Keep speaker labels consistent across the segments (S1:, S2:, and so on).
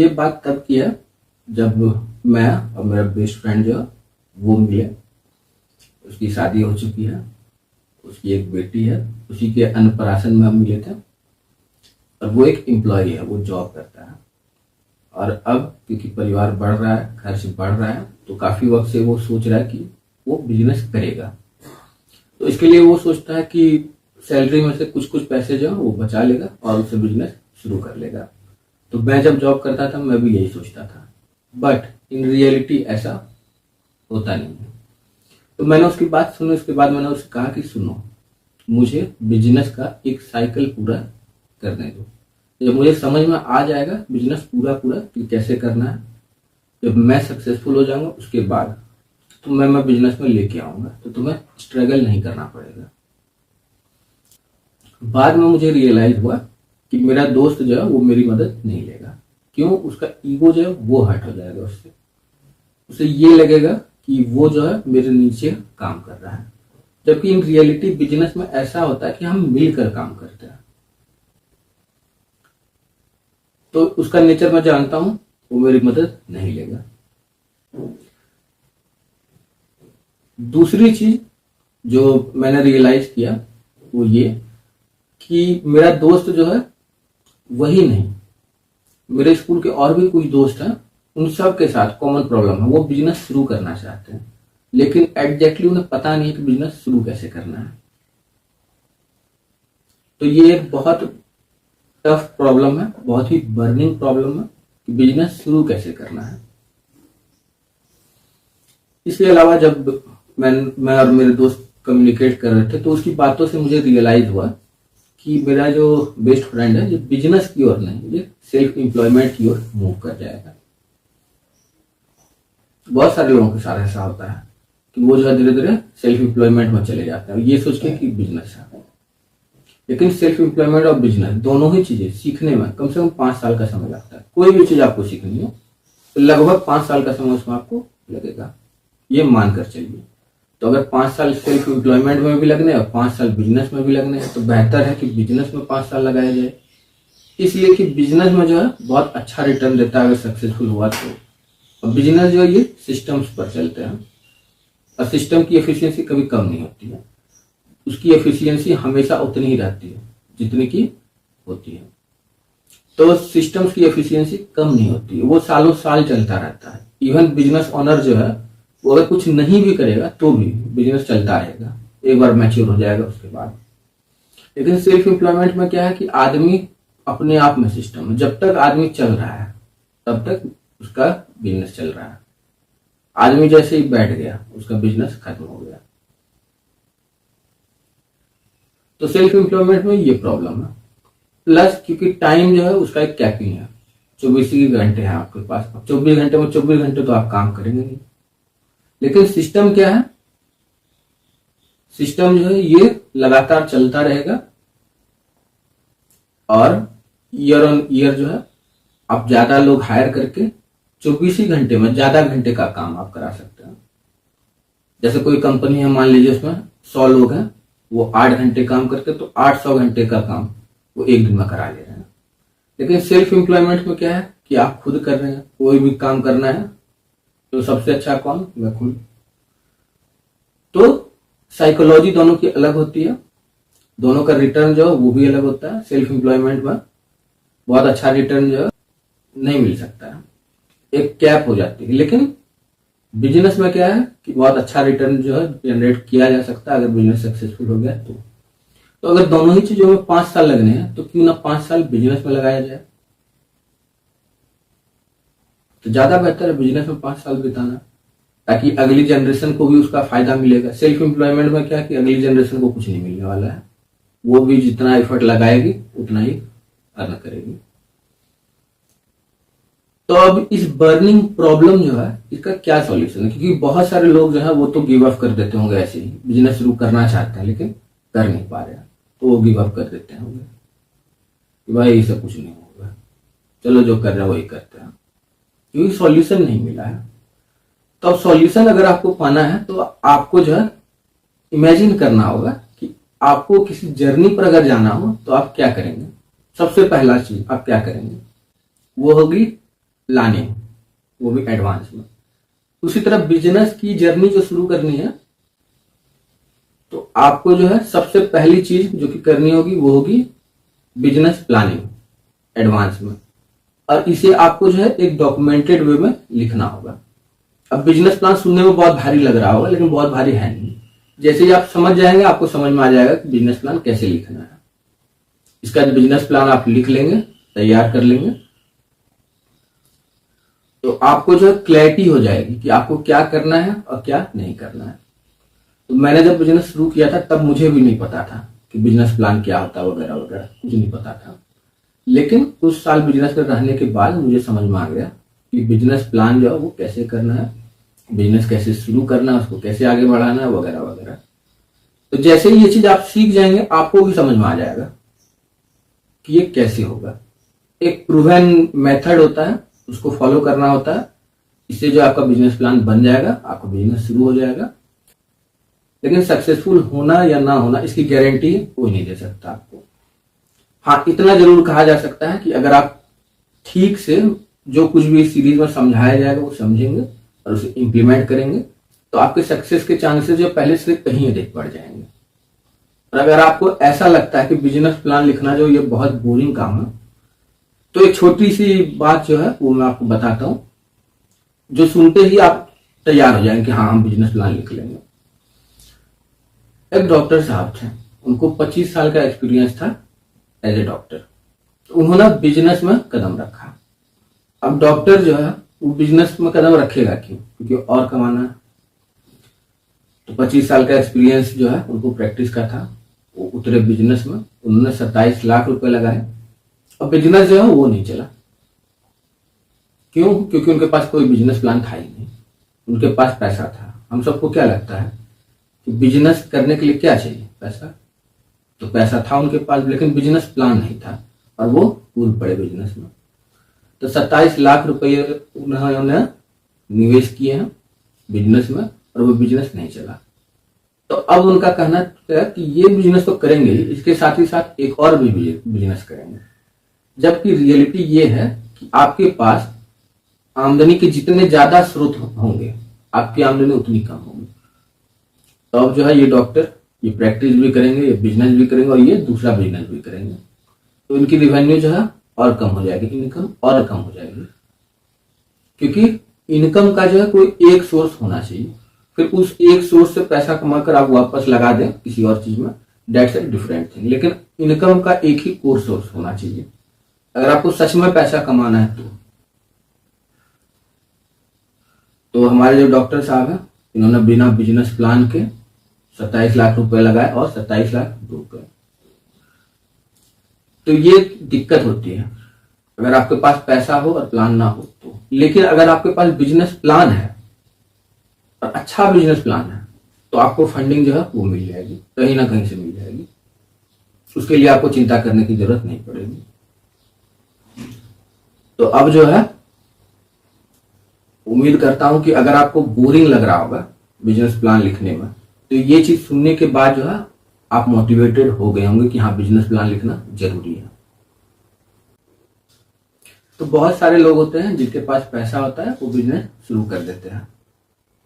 S1: ये बात तब की है जब मैं और मेरा बेस्ट फ्रेंड जो है वो मिले। उसकी शादी हो चुकी है, उसकी एक बेटी है, उसी के अन्नप्राशन में हम मिले थे। और वो एक एम्प्लॉय है, वो जॉब करता है। और अब क्योंकि परिवार बढ़ रहा है, खर्च बढ़ रहा है, तो काफी वक्त से वो सोच रहा है कि वो बिजनेस करेगा। तो इसके लिए वो सोचता है कि सैलरी में से कुछ कुछ पैसे जो है वो बचा लेगा और उससे बिजनेस शुरू कर लेगा। तो मैं जब जॉब करता था मैं भी यही सोचता था, बट इन रियलिटी ऐसा होता नहीं है। तो मैंने उसकी बात सुनी, उसके बाद मैंने उससे कहा कि सुनो, मुझे बिजनेस का एक साइकिल पूरा करने दो। जब मुझे समझ में आ जाएगा बिजनेस पूरा पूरा कि कैसे करना है, जब मैं सक्सेसफुल हो जाऊंगा उसके बाद तो मैं बिजनेस में लेके आऊंगा, तो तुम्हें स्ट्रगल नहीं करना पड़ेगा। बाद में मुझे रियलाइज हुआ कि मेरा दोस्त जो है वो मेरी मदद नहीं लेगा। क्यों? उसका ईगो जो है वो हर्ट हो जाएगा, उससे उसे ये लगेगा कि वो जो है मेरे नीचे काम कर रहा है। जबकि इन रियलिटी बिजनेस में ऐसा होता है कि हम मिलकर काम करते हैं। तो उसका नेचर मैं जानता हूं, वो मेरी मदद नहीं लेगा। दूसरी चीज जो मैंने रियलाइज किया वो ये कि मेरा दोस्त जो है वही नहीं, मेरे स्कूल के और भी कुछ दोस्त हैं, उन सब के साथ कॉमन प्रॉब्लम है। वो बिजनेस शुरू करना चाहते हैं, लेकिन एग्जैक्टली उन्हें पता नहीं है कि बिजनेस शुरू कैसे करना है। तो ये एक बहुत टफ प्रॉब्लम है, बहुत ही बर्निंग प्रॉब्लम है कि बिजनेस शुरू कैसे करना है। इसके अलावा जब मैं और मेरे दोस्त कम्युनिकेट कर रहे थे तो उसकी बातों से मुझे रियलाइज हुआ कि मेरा जो बेस्ट फ्रेंड है ये बिजनेस की ओर नहीं, ये सेल्फ एम्प्लॉयमेंट की ओर मूव कर जाएगा। बहुत सारे लोगों के साथ ऐसा होता है कि वो जो है धीरे धीरे सेल्फ एम्प्लॉयमेंट में चले जाते हैं, ये सोच के कि बिजनेस है। लेकिन सेल्फ एम्प्लॉयमेंट और बिजनेस दोनों ही चीजें सीखने में कम से कम 5 साल का समय लगता है। कोई भी चीज आपको सीखनी हो तो लगभग 5 साल का समय उसमें आपको लगेगा, ये मानकर चलिए। तो अगर 5 साल सेल्फ एम्प्लॉयमेंट में भी लगने और 5 साल बिजनेस में भी लगने हैं तो बेहतर है कि बिजनेस में 5 साल लगाया जाए। इसलिए कि बिजनेस में जो है बहुत अच्छा रिटर्न देता है अगर सक्सेसफुल हुआ तो। और बिजनेस जो है ये सिस्टम्स पर चलते हैं और सिस्टम की एफिशिएंसी कभी कम नहीं होती है, उसकी एफिशिएंसी हमेशा उतनी ही रहती है जितनी की होती है। तो सिस्टम्स की एफिशिएंसी कम नहीं होती है, वो सालों साल चलता रहता है। इवन बिजनेस ओनर जो है वो अगर कुछ नहीं भी करेगा तो भी बिजनेस चलता रहेगा, एक बार मैच्योर हो जाएगा उसके बाद। लेकिन सेल्फ एम्प्लॉयमेंट में क्या है कि आदमी अपने आप में सिस्टम है, जब तक आदमी चल रहा है तब तक उसका बिजनेस चल रहा है। आदमी जैसे ही बैठ गया उसका बिजनेस खत्म हो गया। तो सेल्फ एम्प्लॉयमेंट में ये प्रॉब्लम है। प्लस क्योंकि टाइम जो है उसका एक कैपिंग है, 24 ही घंटे हैं आपके पास। अब 24 घंटे में 24 घंटे तो आप काम करेंगे नहीं। लेकिन सिस्टम क्या है, सिस्टम जो है ये लगातार चलता रहेगा और ईयर ऑन ईयर जो है आप ज्यादा लोग हायर करके 24 ही घंटे में ज्यादा घंटे का काम आप करा सकते हैं। जैसे कोई कंपनी है, मान लीजिए उसमें 100 लोग हैं, वो 8 घंटे काम करते तो 800 घंटे का काम वो एक दिन में करा ले रहे हैं। लेकिन सेल्फ एम्प्लॉयमेंट में क्या है कि आप खुद कर रहे हैं, कोई भी काम करना है तो सबसे अच्छा कौन? मैं खुद। तो साइकोलॉजी दोनों की अलग होती है, दोनों का रिटर्न जो है वो भी अलग होता है। सेल्फ एम्प्लॉयमेंट में बहुत अच्छा रिटर्न जो है नहीं मिल सकता है, एक कैप हो जाती है। लेकिन बिजनेस में क्या है कि बहुत अच्छा रिटर्न जो है जनरेट किया जा सकता है अगर बिजनेस सक्सेसफुल हो गया तो अगर दोनों ही चीजों में 5 साल लगने हैं तो क्यों ना 5 साल बिजनेस में लगाया जाए। तो ज्यादा बेहतर है बिजनेस में 5 साल बिताना, ताकि अगली जनरेशन को भी उसका फायदा मिलेगा। सेल्फ एम्प्लॉयमेंट में क्या है कि अगली जनरेशन को कुछ नहीं मिलने वाला है, वो भी जितना एफर्ट लगाएगी उतना ही अर्न करेगी। तो अब इस बर्निंग प्रॉब्लम जो है इसका क्या सॉल्यूशन है? क्योंकि बहुत सारे लोग जो है वो तो गिव अप कर देते होंगे, ऐसे ही बिजनेस शुरू करना चाहते हैं लेकिन कर नहीं पा रहे हैं तो वो गिव अप कर देते होंगे कि भाई इससे कुछ नहीं होगा, चलो जो कर रहे हैं वही करते हैं, क्योंकि सॉल्यूशन नहीं मिला है। तो अब सॉल्यूशन अगर आपको पाना है तो आपको जो है इमेजिन करना होगा कि आपको किसी जर्नी पर अगर जाना हो तो आप क्या करेंगे। सबसे पहला चीज आप क्या करेंगे वो होगी प्लानिंग, वो भी एडवांस में। उसी तरह बिजनेस की जर्नी जो शुरू करनी है, तो आपको जो है सबसे पहली चीज जो कि करनी होगी वो होगी बिजनेस प्लानिंग एडवांस में, और इसे आपको जो है एक डॉक्यूमेंटेड वे में लिखना होगा। अब बिजनेस प्लान सुनने में बहुत भारी लग रहा होगा, लेकिन बहुत भारी है नहीं। जैसे ही आप समझ जाएंगे आपको समझ में आ जाएगा कि बिजनेस प्लान कैसे लिखना है। इसका बिजनेस प्लान आप लिख लेंगे, तैयार कर लेंगे, तो आपको जो है क्लैरिटी हो जाएगी कि आपको क्या करना है और क्या नहीं करना है। तो मैंने जब बिजनेस शुरू किया था तब मुझे भी नहीं पता था कि बिजनेस प्लान क्या होता है वगैरह वगैरह, कुछ नहीं पता था। लेकिन कुछ साल बिजनेस में रहने के बाद मुझे समझ में आ गया कि बिजनेस प्लान जो है वो कैसे करना है, बिजनेस कैसे शुरू करना है, उसको कैसे आगे बढ़ाना है वगैरह वगैरह। तो जैसे ही ये चीज आप सीख जाएंगे आपको भी समझ में आ जाएगा कि ये कैसे होगा। एक प्रूवन मेथड होता है, उसको फॉलो करना होता है। इससे जो आपका बिजनेस प्लान बन जाएगा, आपका बिजनेस शुरू हो जाएगा। लेकिन सक्सेसफुल होना या ना होना इसकी गारंटी कोई नहीं दे सकता आपको। हाँ, इतना जरूर कहा जा सकता है कि अगर आप ठीक से जो कुछ भी सीरीज में समझाया जाएगा वो समझेंगे और उसे इंप्लीमेंट करेंगे, तो आपके सक्सेस के चांसेस जो पहले से कहीं अधिक बढ़ जाएंगे। और अगर आपको ऐसा लगता है कि बिजनेस प्लान लिखना जो ये बहुत बोरिंग काम है, तो एक छोटी सी बात जो है वो मैं आपको बताता हूं, जो सुनते ही आप तैयार हो जाएंगे कि हाँ हम बिजनेस प्लान लिख लेंगे। एक डॉक्टर साहब थे, उनको 25 साल का एक्सपीरियंस था एज ए डॉक्टर। तो उन्होंने बिजनेस में कदम रखा। अब डॉक्टर जो है वो बिजनेस में कदम रखेगा क्यों? क्योंकि और कमाना है। तो 25 साल का एक्सपीरियंस जो है उनको प्रैक्टिस का था, वो उतरे बिजनेस में। उन्होंने 27 लाख रुपए लगाए और बिजनेस जो है वो नहीं चला। क्यों? क्योंकि उनके पास कोई बिजनेस प्लान था ही नहीं, उनके पास पैसा था। हम सबको क्या लगता है कि बिजनेस करने के लिए क्या चाहिए? पैसा। तो पैसा था उनके पास, लेकिन बिजनेस प्लान नहीं था और वो कूद पड़े बिजनेस में। तो 27 लाख रुपए उन्होंने निवेश किए हैं बिजनेस में और वो बिजनेस नहीं चला। तो अब उनका कहना है कि ये बिजनेस तो करेंगे ही, इसके साथ ही साथ एक और भी बिजनेस करेंगे। जबकि रियलिटी ये है कि आपके पास आमदनी के जितने ज्यादा स्रोत होंगे आपकी आमदनी उतनी कम होगी। तो अब जो है ये डॉक्टर ये प्रैक्टिस भी करेंगे, ये बिजनेस भी करेंगे और ये दूसरा बिजनेस भी करेंगे। तो इनकी रेवेन्यू जो है और कम हो जाएगी, इनकम और कम हो जाएगी। क्योंकि इनकम का जो है कोई एक सोर्स होना चाहिए, फिर उस एक सोर्स से पैसा कमाकर आप वापस लगा दें किसी और चीज में, दैट्स अ डिफरेंट थिंग। लेकिन इनकम का एक ही कोर सोर्स होना चाहिए अगर आपको सच में पैसा कमाना है तो हमारे जो डॉक्टर साहब हैं इन्होंने बिना बिजनेस प्लान के 27 लाख रुपए लगाए और 27 लाख डूब गए। तो ये दिक्कत होती है अगर आपके पास पैसा हो और प्लान ना हो तो। लेकिन अगर आपके पास बिजनेस प्लान है और अच्छा बिजनेस प्लान है तो आपको फंडिंग जो है वो मिल जाएगी, कहीं ना कहीं से मिल जाएगी। उसके लिए आपको चिंता करने की जरूरत नहीं पड़ेगी। तो अब जो है उम्मीद करता हूं कि अगर आपको बोरिंग लग रहा होगा बिजनेस प्लान लिखने में, तो ये चीज सुनने के बाद जो है आप मोटिवेटेड हो गए होंगे कि हाँ बिजनेस प्लान लिखना जरूरी है। तो बहुत सारे लोग होते हैं जिनके पास पैसा होता है, वो बिजनेस शुरू कर देते हैं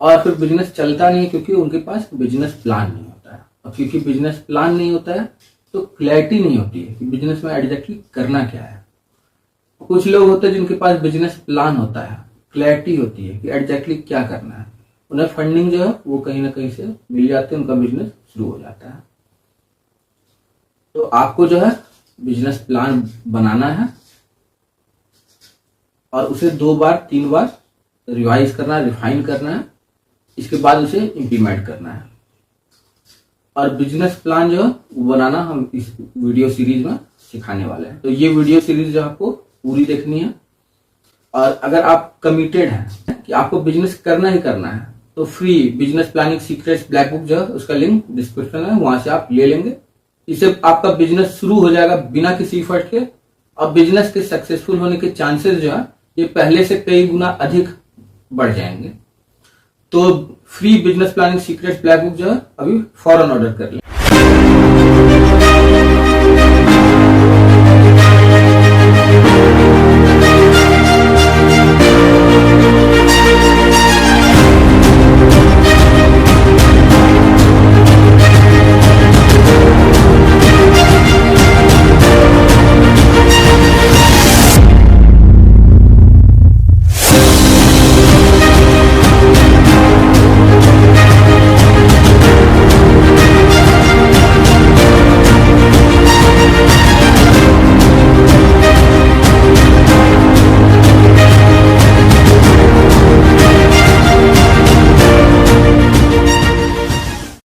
S1: और फिर बिजनेस चलता नहीं क्योंकि उनके पास बिजनेस प्लान नहीं होता है। और क्योंकि बिजनेस प्लान नहीं होता है तो क्लैरिटी नहीं होती है कि बिजनेस में एग्जैक्टली करना क्या है। कुछ लोग होते हैं जिनके पास बिजनेस प्लान होता है, क्लैरिटी होती है कि एग्जैक्टली क्या करना है, उन्हें फंडिंग जो है वो कहीं ना कहीं से मिल जाती है, उनका बिजनेस शुरू हो जाता है। तो आपको जो है बिजनेस प्लान बनाना है और उसे 2 बार 3 बार रिवाइज करना है, रिफाइन करना है, इसके बाद उसे इंप्लीमेंट करना है। और बिजनेस प्लान जो है वो बनाना हम इस वीडियो सीरीज में सिखाने वाले हैं। तो ये वीडियो सीरीज जो आपको पूरी देखनी है। और अगर आप कमिटेड हैं कि आपको बिजनेस करना ही करना है तो free business planning secrets black book जो है उसका लिंक डिस्क्रिप्शन में है, वहां से आप ले लेंगे। इससे आपका बिजनेस शुरू हो जाएगा बिना किसी एफर्ट के और बिजनेस के सक्सेसफुल होने के चांसेस जो है ये पहले से कई गुना अधिक बढ़ जाएंगे। तो free business planning secrets black book जो है अभी फौरन ऑर्डर कर लें।